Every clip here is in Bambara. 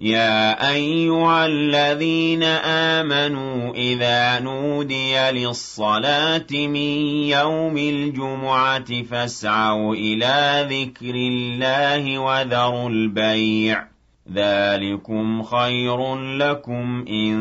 يا أيها الذين آمنوا إذا نودي للصلاة من يوم الجمعة فاسعوا إلى ذكر الله وذروا البيع ذلكم خير لكم إن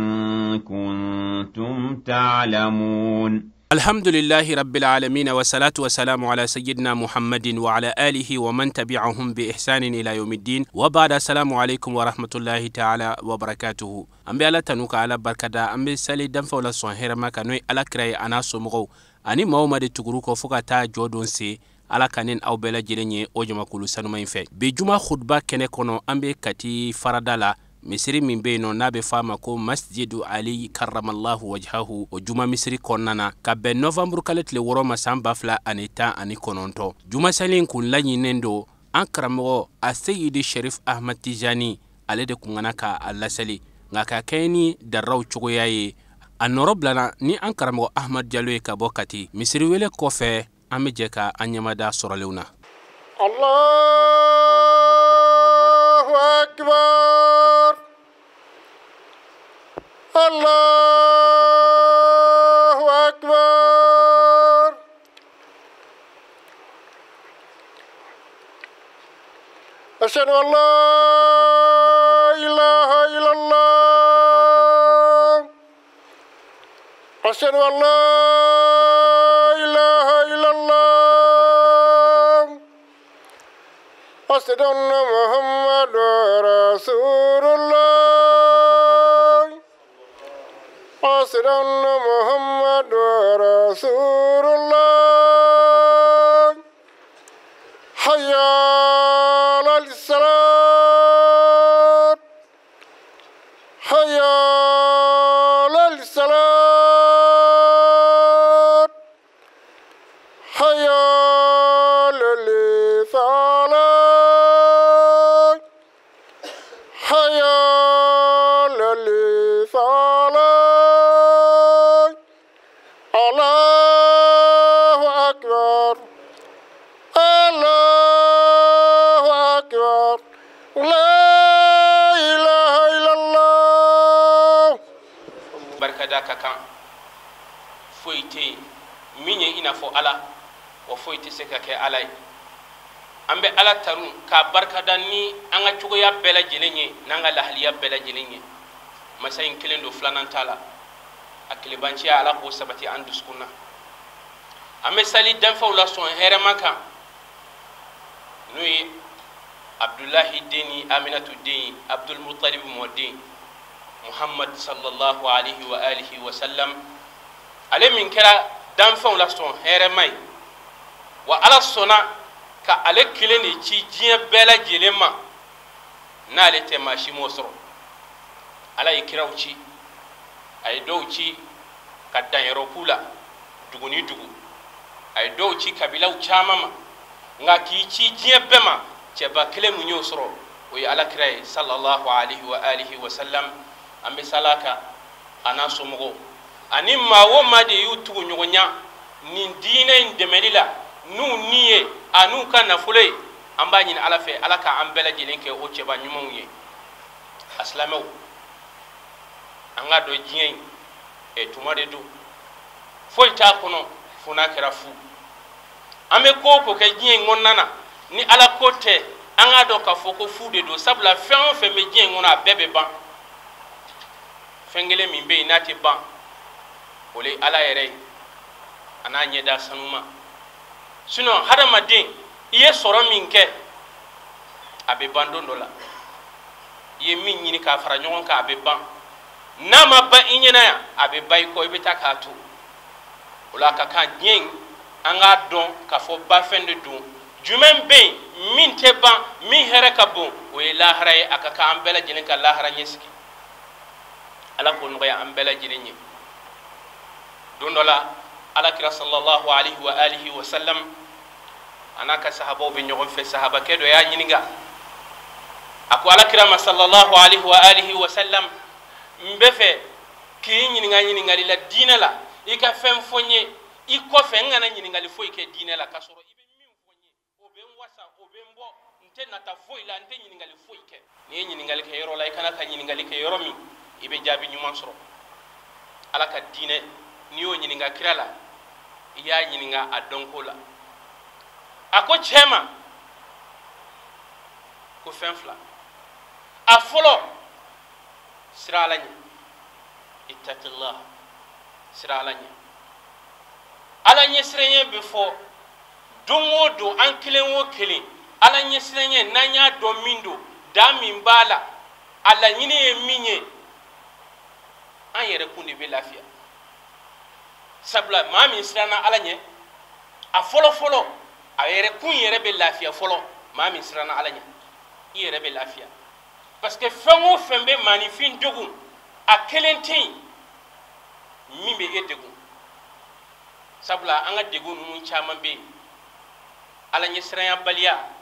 كنتم تعلمون. الحمد لله رب العالمين والصلاة والسلام على سيدنا محمد وعلى آله ومن تبعهم بإحسان إلى يوم الدين وبعد. السلام عليكم ورحمة الله تعالى وبركاته. أمبي على تنوك على بركة أمبي سالي دمفا ولا صنهر ما كانوا على كراي أنا سمغو أني موما تغروكو فوكتا جودون سي ala kanin aw bela jilenye o jama kulu sanuma infe be juma khutba kene kono ambe kati faradala misiri min be no nabe fama ko masjidu ali karramallahu wajhahu o juma misiri konnana ka be novembre kaletle woro masamba fla anita ani kononto juma salin kun lanyi nendo an karamo a sayyidi sharif ahmad tijani ale de kungana ka alla sali ngaka keni daraw chugo yayi anoroblana ni an karamo ahmad jalwe ka bokati misiri wele kofe amejeka anyamada soraleuna. Allahu akbar, Allahu akbar. Ashhadu an la ilaha illallah, ashhadu an la أشهد أن محمد رسول الله أشهد أن محمد رسول الله حي على الصلاة حي على الصلاة حي على الفلاح kakan foite minye ina fo ala wa foite se ka ke alay ambe ala tarun ka barkada ni anga cugoya bela jelenye nanga lahliya bela jelenye masayin kilendo flanan tala akilibanci ala ko sabati anduskuna ambe sali danfa wala son heremaka nui abdullahi deni aminatu deni abdul muttalib modin Muhammad sallallahu alayhi wa alihi wa sallam ale min kera danfa la son here mai wa ala sona ka ale kileni ci jiya bela jelema na ale te mashi mosoro ala ikirauci ay dowci ka danyero kula duguni dugu ay dowci kabila chamama nga ki ci jiya bema ce ba kile munyo soro o ala kirai sallallahu alayhi wa alihi wa sallam ambe salaka ana somogo ani mawo made yutu nyogonya ni dine indemelila nu niye anu kana fulay amba nyin ala fe alaka ambela jelenke o cheba nyumonye aslamaw anga do jien e tumade do foita kono funa kerafu ame ko ke jien ngonnana ni ala kote anga do ka foko fude do sabla fen fe me jien ngona bebe ban fengele min be inati ban ole ala yere ana nyeda sanuma sino hadamadin iye soro min ke abe bandondo la ye min nyini ka fara nyon ka abe ban nama ba inyena ya abe bay ko ibeta ka to ola ka kan nyen anga don ka fo ba fende dun jumen be min te ban min here ka bon o ila haraye aka ka ambela jinin ka la haranye ski ala ko no ya ambela jinin don dola ala kira sallallahu alaihi wa alihi wa sallam anaka sahabo be nyogon fe sahaba kedo ya nyininga ako ala kira sallallahu alaihi wa alihi wa sallam mbefe ki nyininga la dina la ika fem fonye iko fe ngana nyininga li fo ike dina la kasoro ibe min fonye o be wasa o be mbo nte nata foyi la nte ɲiningali foyi kɛ ni ye ɲiningali kɛ yɔrɔ la i kana ka ɲiningali kɛ yɔrɔ min i bɛ jaabi ɲuman sɔrɔ ala ka diinɛ n'i y'o ɲininka kira la i y'a ɲininka a dɔnko la a ko cɛ ma ko fɛn fila a fɔlɔ sira ala ɲɛ ittaqillah sira ala ɲɛ ala ɲɛ siranɲɛ bɛ fɔ don o don an kelen o kelen ala ɲɛ siranɲɛ n'an y'a dɔn min don da min b'a la a laɲini ye min ye an yɛrɛ kun de bɛ lafiya sabula maa min siranna ala ɲɛ a fɔlɔ fɔlɔ a yɛrɛ kun yɛrɛ bɛ lafiya fɔlɔ maa min siranna ala ɲɛ i yɛrɛ bɛ lafiya parce que fɛn o fɛn bɛ maanifin degun a kelen tɛ yen min bɛ e degun sabula an ka degun ninnu caman bɛ yen ala ɲɛ siranyabaliya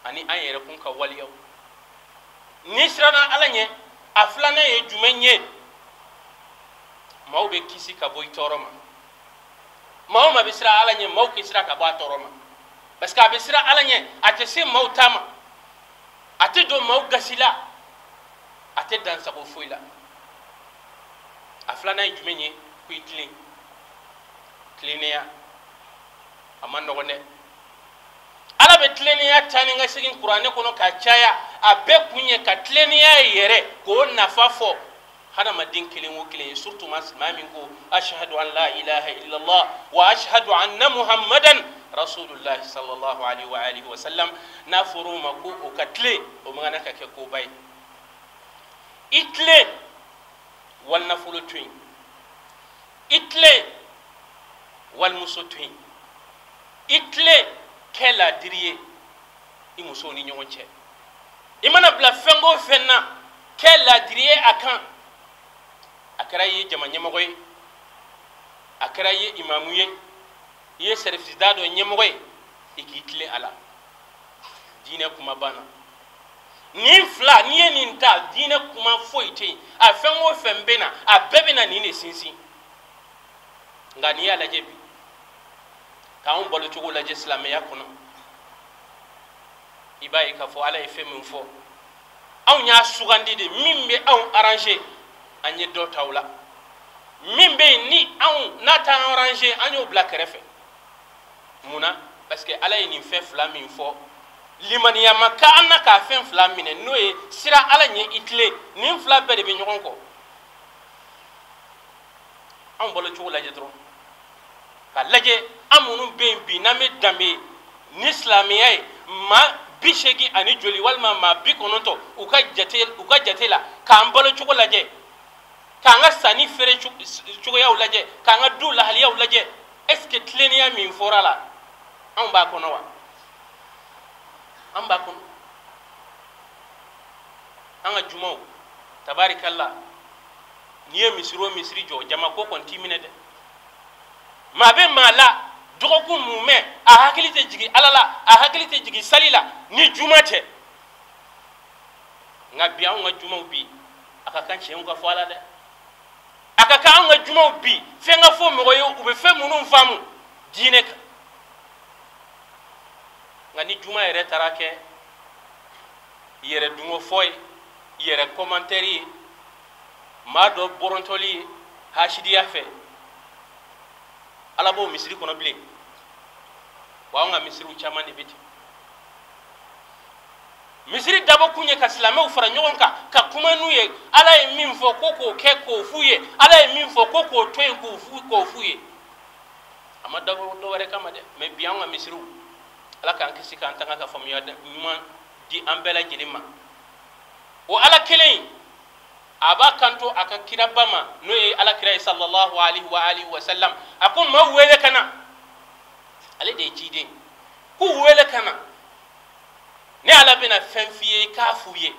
ani an yɛrɛ kun ka waliyaw ni siranna ala ɲɛ a filanan ye jumɛn ye maaw bɛ kisi ka bɔ i tɔɔrɔ ma maaw ma bɛ siran ala ɲɛ maaw k'i siran ka bɔ a tɔɔrɔ ma parce que a bɛ siran ala ɲɛ a tɛ se maaw ta ma a tɛ don maaw gasi la a tɛ dansago foyi la a filanan ye jumɛn ye ko i tilen tilennenya a ma nɔgɔn dɛ ala bɛ tilennenya taa ni ka segin kuranɛ kɔnɔ ka caya a bɛɛ kun ye ka tilennenya yɛrɛ k'o nafa fɔ hadamaden kelen o kelen ye surtout maa min ko ashhadu an la ilaha illallah wa ashhadu anna muhammadan rasulullah sallallahu alaihi wa alihi wa sallam n'a fɔra o ma ko o ka tilen o man kan ka kɛ koba ye i tilen wali nafolo to yen i tilen wali muso to yen i tilen kɛ laadiri ye i musow ni ɲɔgɔn cɛ i mana bila fɛn o fɛn na kɛ laadiri ye a kan a kɛra i ye jama ɲɛmɔgɔ ye a kɛra i ye imamu ye i ye service da dɔ ɲɛmɔgɔ ye i k'i tilen a la diinɛ kuma banna nin fila n'i ye nin ta diinɛ kuma foyi tɛ yen a fɛn o fɛn bɛ na a bɛɛ bɛ na nin de sinsin nka n'i y'a lajɛ bi k'anw balo cogo lajɛ silamɛya kɔnɔ i b'a ye k'a fɔ ala ye fɛn min fɔ anw y'a sugandi de min bɛ anw arranger an ye dɔ ta o la min bɛ yen ni anw n'a t'an arranger an y'o bila kɛrɛfɛ munna parce que ala ye nin fɛn fila min fɔ limaniya ma ka an na k'a fɛn fila minɛ n'o ye sira ala ɲɛ i tilen nin fila bɛɛ de bɛ ɲɔgɔn kɔ anw balo cogo lajɛ dɔrɔn ka lajɛ an minnu bɛ yen bi n'an bɛ danbe ni silamɛya ye maa 80 ani joli walima maa 90 u ka jate la k'an balo cogo lajɛ k'an ka sanni feere cogoyaw lajɛ k'an ka du lahaliyaw lajɛ est ce que tilennenya min fɔra la anw b'a kɔnɔ wa an b'a kɔnɔ an ka jumaw tabarikalla n'i ye misiri o misiri jɔ jama ko kɔni t'i minɛ dɛ maa bɛ maa la dɔgɔkun mun mɛn a hakili tɛ jigin ala la a hakili tɛ jigin sali la ni juma tɛ nka bi anw ka jumaw bi a ka kan tiɲɛw ka fɔ ala dɛ a ka kan anw ka jumaw bi fɛn ka fɔ mɔgɔ ye u bɛ fɛn minnu faamu diinɛ kan nka ni juma yɛrɛ taara kɛ yɛrɛ dungo fɔ ye yɛrɛ commentaire ye maa dɔ bɔrɔntɔli ye hasidiya fɛ ala b'o misiri kɔnɔ bilen wa anw ka misiriw caman de bɛ ten misiri dabɔ kun ye ka silamɛw fara ɲɔgɔn kan ka kuma n'u ye ala ye min fɔ ko k'o kɛ k'o f'u ye ala ye min fɔ ko k'o to yen k'o f'u ye a ma dabɔ dɔ wɛrɛ kama dɛ mais bi anw ka misiriw ala k'an kisi k'an tanga ka faamuya ɲuman di an bɛɛ lajɛlen ma o ala kelen a b'a kanto a ka kiraba ma n'o ye ala kira ye sallallahu alaihi wa alihi wa sallam a ko maaw wele ka na ale de ye ciden k'u wele ka na ni ala bɛna fɛn f'i ye k'a f'u ye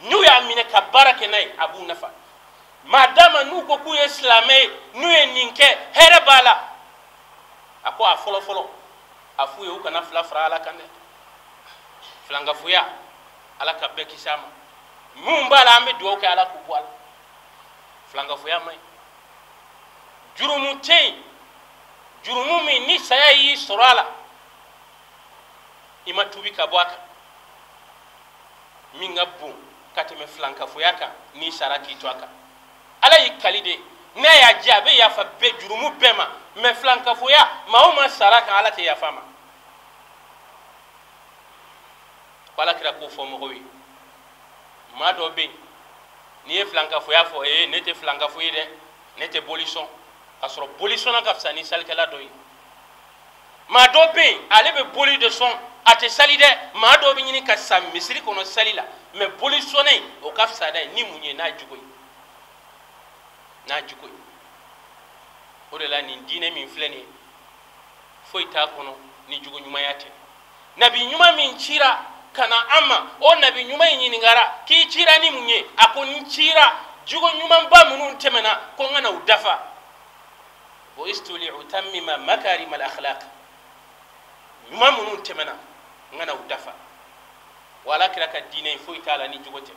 n'u y'a minɛ ka baara kɛ n'a ye a b'u nafa maa dama n'u ko k'u ye silamɛ ye n'u ye nin kɛ hɛrɛ b'a la a ko a fɔlɔ fɔlɔ a f'u ye u kana fila fara ala kan dɛ filankafoya ala ka bɛɛ kisi a ma mun b'a la an bɛ dugawu kɛ ala k'u bɔ a la filankafoya man ɲi jurumu tɛ yen jurumu min ni saya y'i sɔrɔ a la ima tubi ka boaka minga bon kateme flanka foyaka ni saraki toaka ala yikalide ne ya jabe ya fa be jurumu bema me flanka foya mauma saraka ala te ya fama wala kira ko fo mo wi ma do be ni e flanka foya fo ne te flanka foyi de ne te bolison asro bolison na kafsa ni salkala doyi ma do be ale be boli de son ate salide ma do be nyini ka sam misri kono salila me bolisone o kafsa dai ni munye na jugoyi o de la ni dine min fleni foi ta kono ni jugo nyuma yate nabi nyuma min cira kana amma o nabi nyuma nyini ngara ki cira ni munye akon cira jugo nyuma ba munun temena ko ngana udafa wa istuli utammima makarim al akhlaq nyuma munun temena ngana udafa wala kira ka dine foi ta la ni jugo te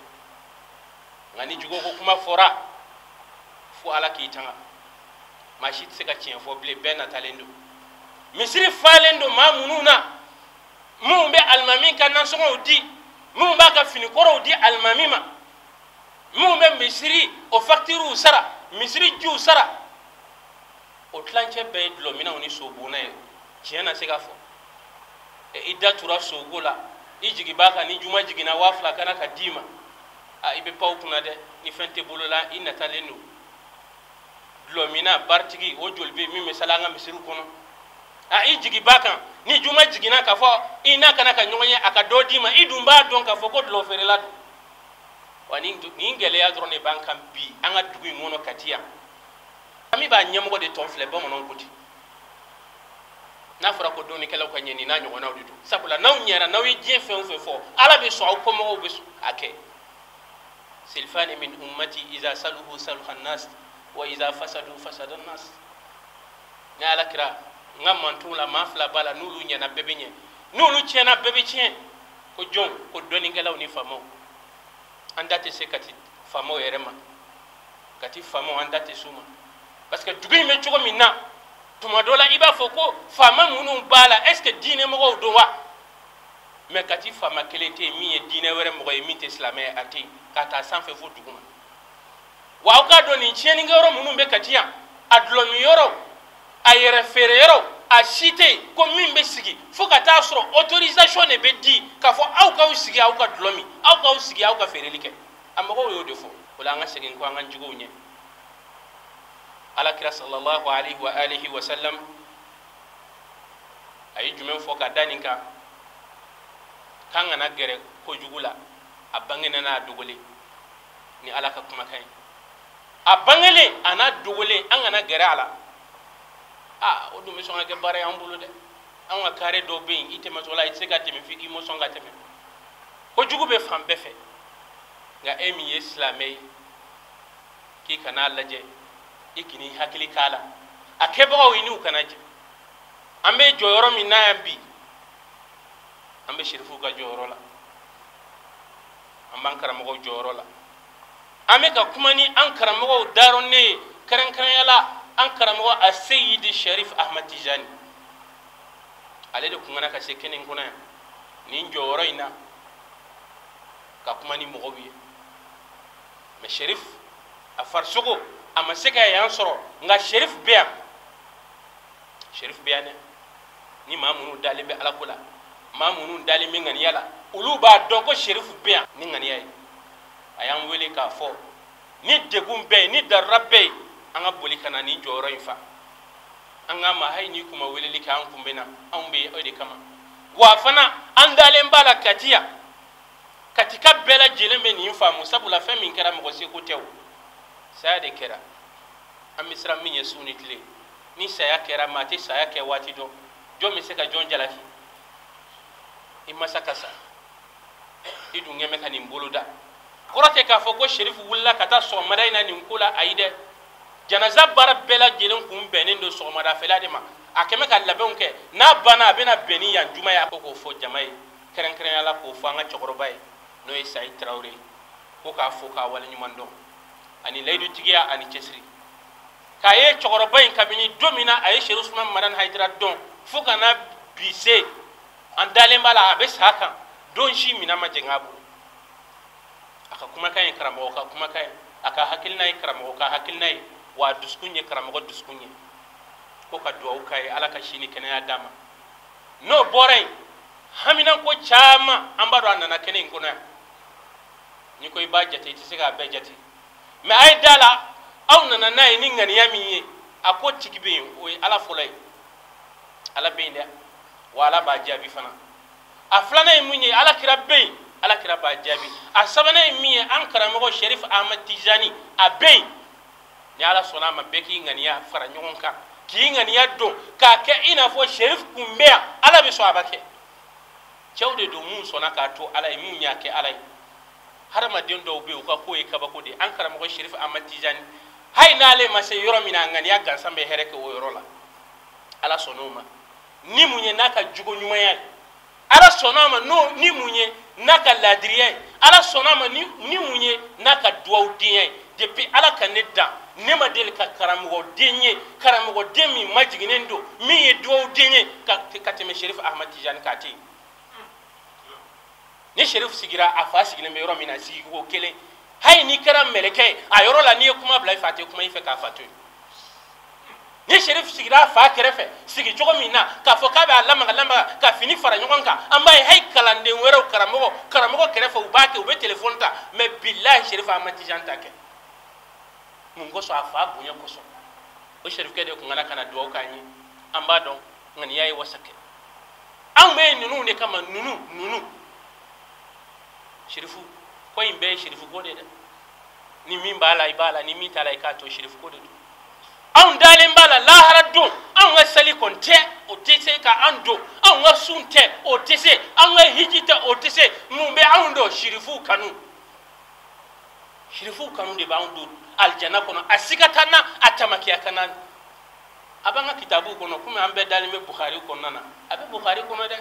ngani jugo ko kuma fora fo ala ki tanga mashit se ka tien fo ble ben atalendo misri falendo ma mununa mu be almami kan nan songo di mu ba ka fini koro di almami ma mu be misri o facture sara misri ju sara o tlanche be dlo mina oni sobuna e tiena se ka fo e idda tura sogola ijigi baka ni juma jigina wafla kana ka dima a ibe pawtuna de ni fente bolola inna talendo lomina bartigi o jolbe mi misalanga misiru kono a ijigi baka ni juma jigina ka fo ina kana ka nyonye aka dodima idumba don ka fo ko lo ferela do wani ngele ya drone bankam bi anga dugu ngono katia ami ba nyamgo de tonfle ba monon kuti na fura ko doni kala ko nyeni na nyona wudu sabula naw nyera naw je fe fo ala be so ko mo be ake silfani min ummati iza saluhu saluhan nas wa iza fasadu fasada nas na alakira ngamman la mafla bala nulu nyana bebenye nulu chena bebechen ko jon ko doni ngelaw ni famo andate se kati famo yerema kati famo andate suma parce que dugi me chugo minna tuma dola iba foko fama munu bala est ce que dine mo do wa mais kati fama kelete mi e dine were mo e minte islamé ati kata san fe fo duguma wa ka do ni cheni ngoro munu be katia adlo mi yoro ay refere a cité ko min be sigi fo kata soro autorisation ne be di ka fo aw ka sigi aw ka dlomi aw ka sigi aw ka fere like amma ko yo defo wala nga sigi ko nga njugo nye ala kira sallallahu alaihi wa alihi wa sallam ay jumen fo ka daninka kanga na gere ko jugula abangena na dugule ni ala ka kuma kai abangele ana dugule anga na gere ala o dum so nga bare ambulu de anga kare do be ite ma tola ite ka temi fiki mo songa temi ko jugube fam be fe nga emi islamay ki kana laje ikini hakili kala akeba wini ukanaje ambe joyoro mi na bi ambe shirifu ka joyoro la amban karamo joyoro la ame ka kumani an karamo daron ne karan yala an karamo as-sayyid sharif ahmad tijani ale de kungana ka sekenen kuna ni joyoro ina ka kumani mo wiye me sharif afar sugo ama seka yan soro nga sharif biya ne ni mamunu dalibe alakula mamunu dalimi ngani yala ulu ba doko sharif biya ni ngani yayi ayan wele ka fo ni degum be ni darabbe anga boli kana ni joro infa anga ma hay ni kuma wele lika an kumbena an be ode kama wa fana an dalen bala katia katika bela jelembe ni infa musabula femi nkera mo se ko tew sayade kera amisra minye suni tile ni saya kera mate saya ke wati do mi se ka jon jalaki imasaka sa idu ngeme kan imbuluda korate ka fo ko sherifu wulla kata so madaina ni nkula aide janaza bara bela jelen kum benin do so mada felade ma akeme ka labon ke na bana bena beni ya juma ya ko fo jamai keren ala ko fo anga chokorobai no isai traure ko ka fo ka wala nyumando ani laydu tigiya ani chesri kaye chokorobai kabini domina ay sheru usman madan haidra don fo kana bise an dalen bala abe saka don shi mina majenga bu aka kuma kan karamo ka kuma kan aka hakilna karamo ka hakilna wa duskunye karamo duskunye ko ka duwa kai alaka shini kana ya dama no borai haminan ko chama ambado anana kene ngona ni koy ba jate ti siga be jate me ay dala aw nana nay ni ngani yami ako tikibe o ala fulay ala bende wala ba jabi fana aflana munye ala kirabbe ala kiraba jabi asabana mi an karamo Sherif Ahmad Tijani abe ni ala sona ma beki ngani ya fara nyonka ki ngani ya do ka ke ina fo Sherif kumbea ala be so abake cewde do mun sona ka to ala mun nya ke ala har ma den do be ko ko e kaba ko de an karamo Sherif Ahmad Tijani hay nale ma se yoro mina ngani ya gansa be hereke wo yoro la ala sonoma ni munye naka jugo nyuma ya ala sonoma no ni munye naka ladriye ala sonoma ni munye naka duwa diye depuis ala kaneda ne ma del ka karamugo demi majiginendo mi ye duwa diye ka teme Sherif Ahmad Tijani kati ni Sherif sigira afa sigine me yoro mina sigi ko kele hay ni karam meleke a yoro la ni kuma bla fate kuma ife ka fatu ni Sherif sigira fa kerefe sigi jogo mina ka fo ka ba lamba ka fini fara nyogonka amba hay kalande wero karamogo kerefe ubake ube telephone ta me billahi Sherif Ahmad Tijani take mun go so afa bunya ko so o Sherif kede ko ngana kana duwa kanyi amba don ngani yayi wasake an me nunu ne kama nunu Sherifu ko imbe Sherifu ko de ni min bala ibala ni min tala ka to Sherifu ko de an dalen bala la haradu an wasali konte o tese ka ando an wasunte o tese an hijita o tese mun be an do Sherifu kanu de ba an do aljanna kono asikatana atamakiya kana abanga kitabu kono kuma ambe dalime Bukhari kono nana abe Bukhari kono de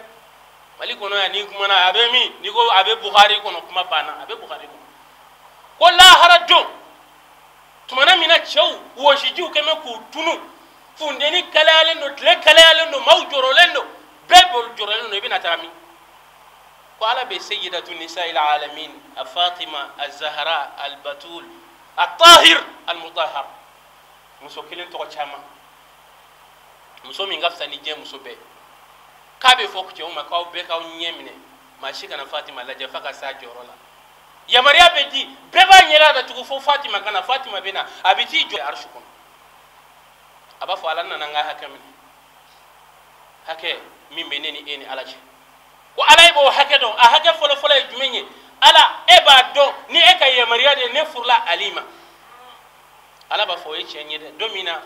mali kono ya ni kuma na abe mi ni ko abe Bukhari kono kuma bana abe Bukhari kono ko la haradu tumana mina chew wo shiju keme ku tunu fundeni kalale no tle kalale no mawjoro lendo bebol joro lendo ibina tarami ko ala be sayyidatu nisa'il alamin Fatima az-Zahra al-Batul الطاهر المطهر muso kelen to chama muso min gafsa ni je muso be kabe fo ko choma ka be ka nyemine ma shika na Fatima la jafa ka sa jorola ya Maria be di be ba nyela da tugo fo Fatima kana Fatima bena abiti jo arshu kon aba fo alanna nga hakamin hake min be neni eni alaje ko alay bo hake do a hake folo e jumenye ala eba do ni e kay Maria de ne furla alima ala ba fo e chenye de domina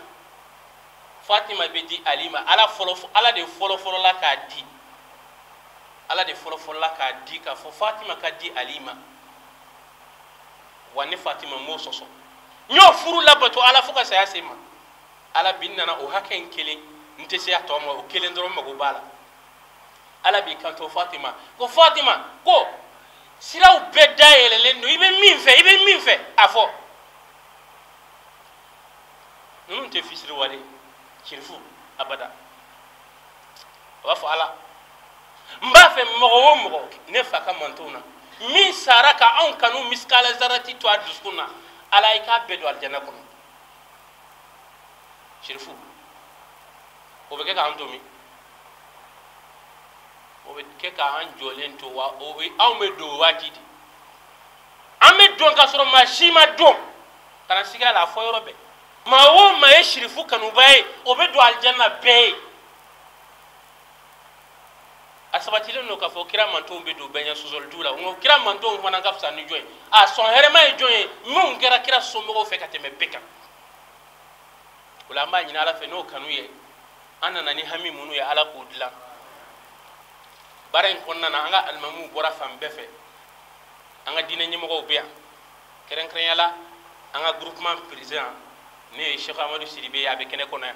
Fatima be di alima ala de folo la ka di ala de folo la ka di ka fo Fatima ka di alima wani Fatima mo soso nyo furu la bato ala fuka saya sema ala binna o haken kele nte se atoma o kele ndoro mago bala ala bi kanto Fatima ko siraw bedayele lendo ibe min fe afo nun te fisiri wale Sherifu abada wa fa ala mba fe mogo ne fa ka mantuna min saraka an kanu miskala zarati to aduskuna ala ika bedo aljanna kono Sherifu o be ke ka antomi o be ke ka an jolento wa o be aw me do watidi ame don ka soro mashima don kana siga la fo yorobe ma wo ma e Sherifu kanu bae o be do aljanna be asabatile no ka fo kira manto be do benya sozol dula ngo kira manto wana ngafsa ni joy a son herema e joy mun gera kira sombo fe kateme beka ulama nyina ala fe no kanu ye anana ni hami munu ya ala ko dila baren konna na anga almamu bora fam befe anga dina nyimo go biya keren kren yala anga groupement président ne Cheikh Amadou Sidibé ya be kene kona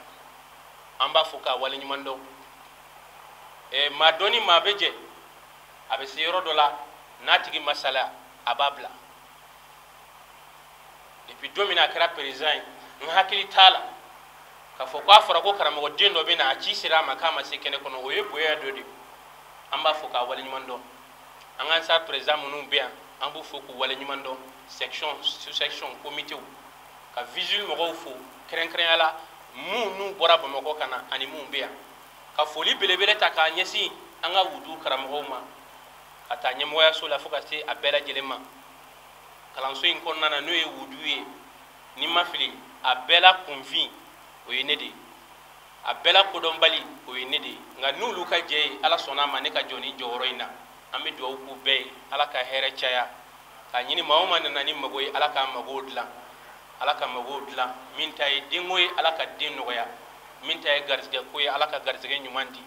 amba fuka wala nyimando e ma doni ma beje abe sero dola natigi masala ababla depuis domina kara président ngakili tala ka fo ko afara ko karamo dendo be na ci sira makama se kene kono o yebo ya dodi amba foka wala nyimando angan sa président munu bien ambu foku wala nyimando section sous section comité ka vigile mo fo kren ala nu bora ba mako kana ani mu bien ka foli belebele ta ka nyesi anga wudu karamo ma ata nyemo ya so la foka ti abela jelema kalanso in konna na no e wudu e ni mafili abela convi o yenede abela kodon bali o yenede nga nulu ka je ala sona ma ne ka joni joro ina ambe do ku be ala ka here chaya ka nyini mawma na ni magoy ala ka magodla min tay dingoy ala ka din noya min tay garzige koy ala ka garzige nyumandi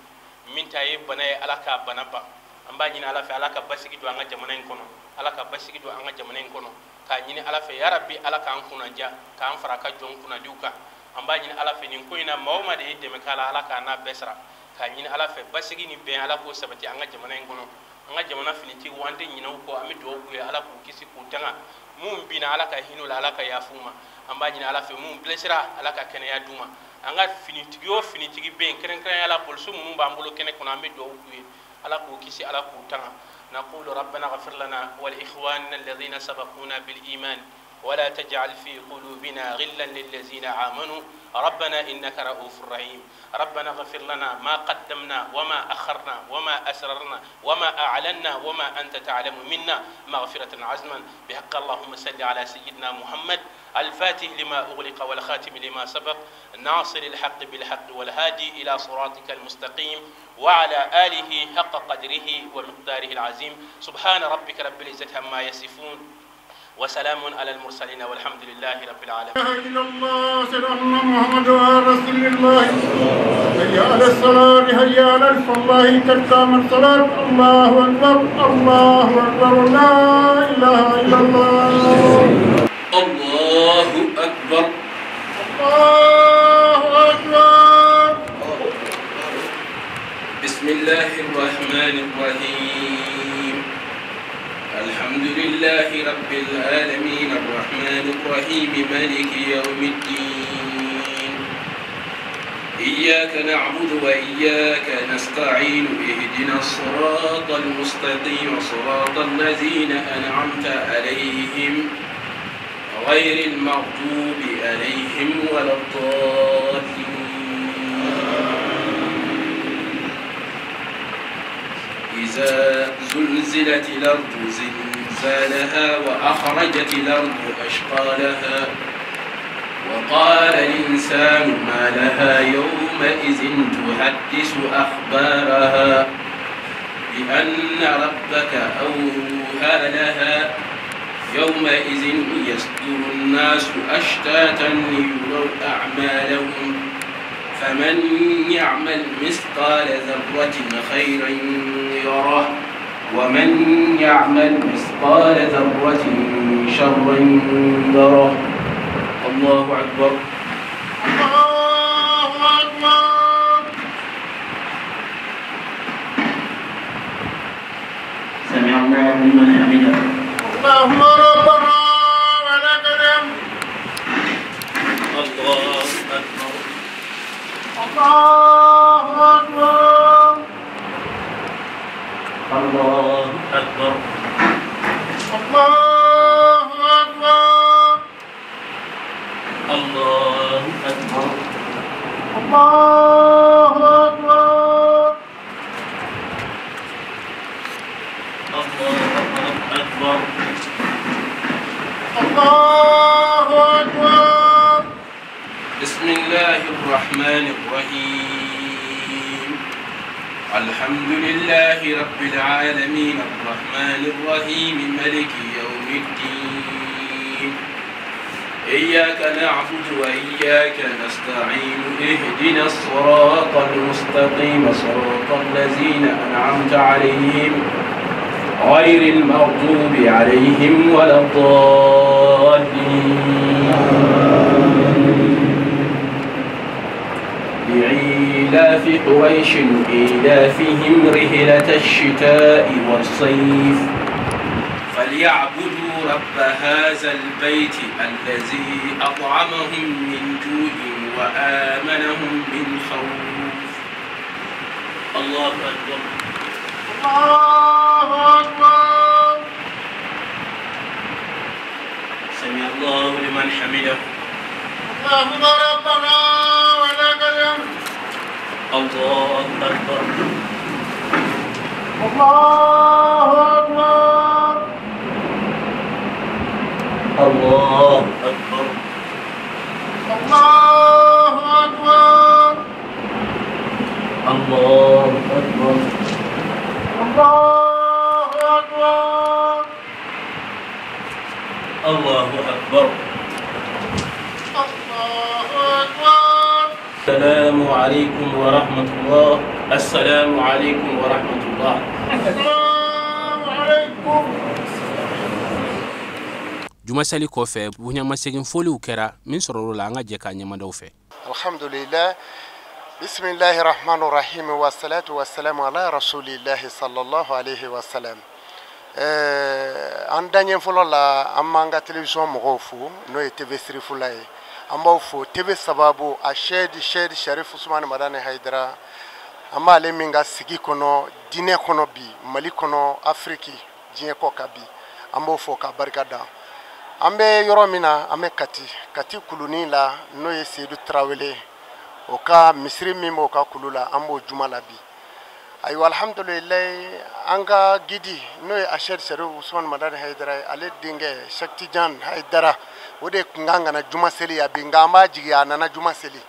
min tay banay ala ka banaba amba nyini ala fe ala ka basigi do anga jamana en kono ala ka basigi do anga jamana en kono ka nyini ala fe ya rabbi ala ka an kunanja ka an faraka jon kuna diuka amba nyini ala fe nin koyna mawma de deme kala ala ka na besra ka nyini ala fe basigi ni be ala ko sabati anga jamana en kono anga jamana finiti wande nyina ko ami do ko ala ko kisi ko tanga mum bina ala ka hinula ala ka yafuma amba nyina ala fe mum blessera ala ka kene ya duma anga finitigi be kren ala bolsu mum ba mbolo kene kono ami do ko ala ko kisi ala ko tanga نقول ربنا اغفر لنا ولإخواننا الذين سبقونا بالإيمان ولا تجعل في قلوبنا غلا للذين آمنوا ربنا إنك رؤوف رحيم ربنا اغفر لنا ما قدمنا وما أخرنا وما أسررنا وما أعلنا وما أنت تعلم منا مغفرة عزما بحق اللهم صل على سيدنا محمد الفاتح لما أغلق والخاتم لما سبق ناصر الحق بالحق والهادي إلى صراطك المستقيم وعلى آله حق قدره ومقداره العظيم سبحان ربك رب العزة عما يصفون وسلام على المرسلين والحمد لله رب العالمين. لا إله إلا الله سيدنا محمد رسول الله. هيا على الصلاة هيا على الفلاح قد قامت الصلاة الله أكبر الله أكبر لا إله إلا الله. الله أكبر الله أكبر. بسم الله الرحمن الرحيم الحمد لله رب العالمين الرحمن الرحيم مالك يوم الدين إياك نعبد وإياك نستعين اهدنا الصراط المستقيم صراط الذين أنعمت عليهم غير المغضوب عليهم ولا الضالين. إذا زلزلت الأرض زلزالها وأخرجت الأرض أشقالها وقال الإنسان ما لها يومئذ تحدث أخبارها بأن ربك أوحى لها يومئذ يصدر الناس أشتاتا ليروا أعمالهم فمن يعمل مثقال ذرة خيرا يره ومن يعمل مثقال ذرة شرا يره. الله أكبر. الله أكبر. سمع الله لمن حمده. اللهم ربنا ولك الحمد. الله أكبر. الله أكبر. الله أكبر. الله أكبر. الله أكبر. الله أكبر. الله أكبر. الله أكبر. بسم الله الرحمن الرحيم الحمد لله رب العالمين الرحمن الرحيم مالك يوم الدين إياك نعبد وإياك نستعين اهدنا الصراط المستقيم صراط الذين أنعمت عليهم غير المغضوب عليهم ولا الضالين. لإيلاف قريش إيلافهم رحلة الشتاء والصيف فليعبدوا رب هذا البيت الذي أطعمهم من جوع وآمنهم من خوف. الله أكبر. الله أكبر سمع الله لمن حمده اللهم ربنا ولك الحمد الله أكبر الله أكبر الله أكبر الله أكبر الله أكبر الله أكبر الله أكبر الله أكبر السلام عليكم ورحمة الله السلام عليكم ورحمة الله السلام عليكم juma sali kɔfɛ bunyamasegin foliw kɛra min sɔrɔla la an ka jɛ ka ɲɛmadaw fɛ. alhamdulillah bismillahir rahmanir rahim wa salatu wa salam ala rasulillah sallallahu alaihi wa sallam. An daɲɛ fɔlɔ la an b'an ka télévision mɔgɔw fo n'o ye TV Sirifula ye. An b'aw fo TV sababu a Sheikh Sharif Usman Madani Haidara an b'ale min ka sigi kɔnɔ diinɛ kɔnɔ bi Mali kɔnɔ Afriki diɲɛ kɔ kan bi an b'o fo ka barika da. An bɛ yɔrɔ min na an bɛ Kati kuluni la n'o ye Seydou Tarawele o ka misiri min b'o ka kulu la an b'o juma la bi. Ayiwa alhamdulillah an ka gidi n'o ye Sheikh Sharif Usman Madani Haidara ale denkɛ Sheikh Tidiane Haidara o de kun kan ka na juma seli a bi nka an b'a jigi a nana juma seli.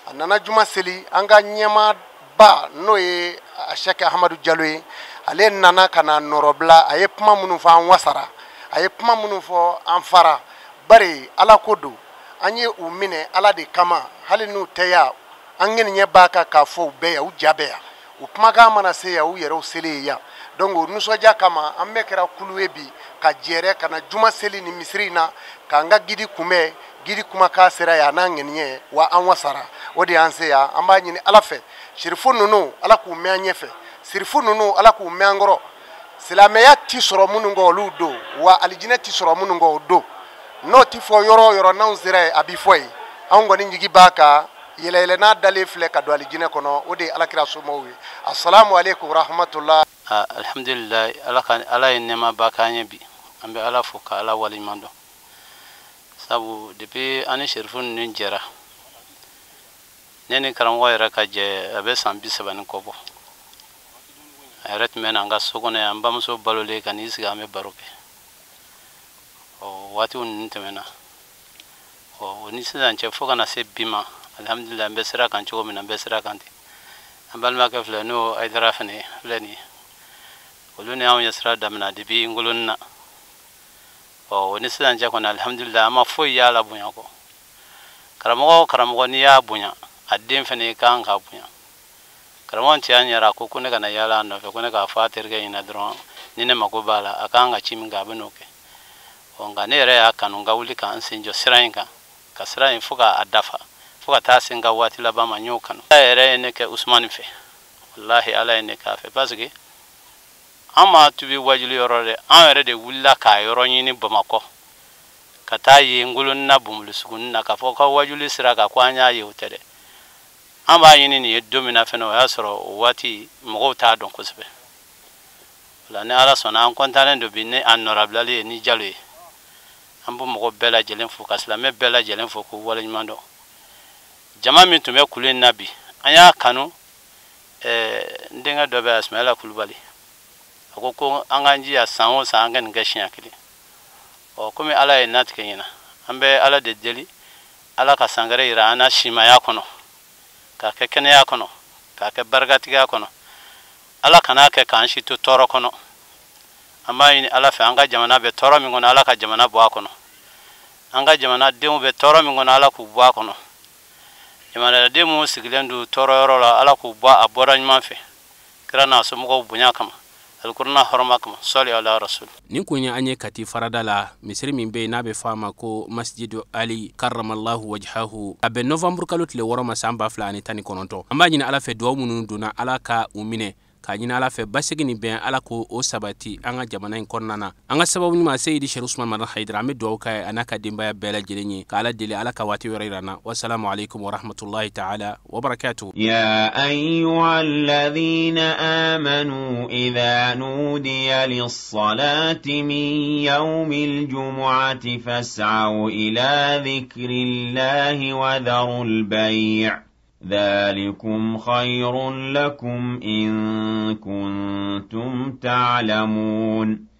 A nana juma seli an ka ɲɛmaaba n'o ye Sheikh Ahmadu Jalo ye ale nana ka na nɔrɔbila a ye kuma minnu fɔ an wasara. A ye kuma minnu fɔ an fara bari ala ko don an ye u minɛ ala de kama hali n'u tɛ yan an ŋɛniɲɛ b'a kan k'a fɔ u bɛɛ yan u ja bɛɛ yan u kumakan mana se yan u yɛrɛw seli ye yan donc o nisɔndiya kama an bɛɛ kɛra kulu ye bi ka jɛrɛ ka na juma seli ni misiri in na k'an ka gidi kunbɛn gidi kumakan sera yan n'a ŋɛniɲɛ wa an wasara o de y'an se yan an b'a ɲini ala fɛ sirifo ninnu ala k'u mɛn an ɲɛfɛ sirifo ninnu ala k'u mɛn an kɔrɔ silamɛya ti sɔrɔ minnu kɔ olu don wa alijinɛ ti sɔrɔ minnu kɔ o don n'o ti fɔ yɔrɔ o yɔrɔ n'anw sera yen a bi fɔ yen anw kɔni jigi b'a kan yɛlɛyɛlɛ n'a dalen filɛ ka don alijinɛ kɔnɔ o de ye alakira somɔgɔw ye assalamu alaikum rahmatullah. Alhamdulillah ala ye nɛɛmaba k'an ye bi an bɛ ala fo ka ala waleɲuman dɔn sabu depuis an ni sherifu ninnu jɛra ne ni karamɔgɔ yɛrɛ ka jɛ a bɛ san 30 ni kɔ bɔ. A yɛrɛ tun bɛ na an ka so kɔnɔ yan n bamuso balolen ka n'i sigi an bɛ baro kɛ waatiw ninnu tɛmɛna o ni sisan cɛ fo kana se bi ma alhamdulillah n bɛ sira kan cogo min na n bɛ sira kan ten an balimakɛ filɛ n'o Aidara fɛnɛ filɛ nin ye olu ni anw ye sira daminɛ depuis ngoloni na o ni sisan cɛ kɔni alhamdulillah an ma foyi y'a la bonya kɔ karamɔgɔ o karamɔgɔ n'i y'a bonya a den fɛnɛ kan ka bonya. Karamɔgɔ cɛ an yɛrɛ ko ne kana yala a nɔfɛ ko ne k'a fɔ a terikɛ ɲɛna dɔrɔn ni ne mako b'a la a kan ka ci min kɛ a bɛ n'o kɛ nka ne yɛrɛ y'a kanu n ka wuli k'an sen jɔ sira in kan ka sira in fo k'a dafa fo ka taa se n ka waati laban ma n y'o kanu. Ala yɛrɛ ye ne kɛ Usmani fɛ wallahi ala ye ne k'a fɛ parce que an ma tubi wajuli yɔrɔ dɛ an yɛrɛ de wulila k'a yɔrɔ ɲini Bamakɔ ka taa yen Ngoloni na Bumbulu suguni na k'a fɔ ka wajuli sira kan ko an y'a ye o tɛ dɛ. An b'a ɲini nin ye don min na fɛnɛ o y'a sɔrɔ o waati mɔgɔw t'a dɔn kosɛbɛ o la ni ala sɔnna an kɔntannen don bi ne a nɔrabilali ye ni Jalo ye an bɛ mɔgɔ bɛɛ lajɛlen fo ka silamɛ bɛɛ lajɛlen fo k'u waleɲuman dɔn jama min tun bɛ kulu in na bi an y'a kanu n denkɛ dɔ bɛ Ismaila Kulubali a ko an k'an jija san o san an ka nin kɛ siɲɛ kelen komi ala ye natigɛ ɲina an bɛ ala de deli ala ka sangare yira an na simaya kɔnɔ k'a kɛ kɛnɛya kɔnɔ k'a kɛ barikatigiya kɔnɔ ala kana kɛ k'an si to tɔɔrɔ kɔnɔ an b'a ɲini ala fɛ an ka jamana bɛ tɔɔrɔ min kɔnɔ ala ka jamana bɔ a kɔnɔ an ka jamanadenw bɛ tɔɔrɔ min kɔnɔ ala k'u bɔ a kɔnɔ jamanaden minnu sigilen don tɔɔrɔyɔrɔ la ala k'u bɔ a bɔra ɲuman fɛ kira n'a somɔgɔw bonya kama alkurna horma kama sali ala rasul. Nin kun ye an ye Kati farada la misiri min bɛ yen n'a bɛ fɔ a ma ko Masjidu Ali karamallahu wajhahu a bɛ novembre kalo tile 6 ma san 2019 an b'a ɲini ala fɛ duwawu minnu donna ala ka u minɛ k'a ɲini ala fɛ basigi ni bɛn ala ko o sabati an ka jamana in kɔnɔna na. An ka sababu ɲuman Seyidi Sheikh Usman Madan Haidara, an bɛ dugawu k'a ye a n'a ka denbaya bɛɛ lajɛlen ye, k'ala deli ala ka waati wɛrɛ yira na. Wassalamu alaikum wa rahmatullahi ta'ala wa barakatuh. يا أيها الذين آمنوا إذا نودي للصلاة من يوم الجمعة فاسعوا إلى ذكر الله وذروا البيع ذلكم خير لكم إن كنتم تعلمون.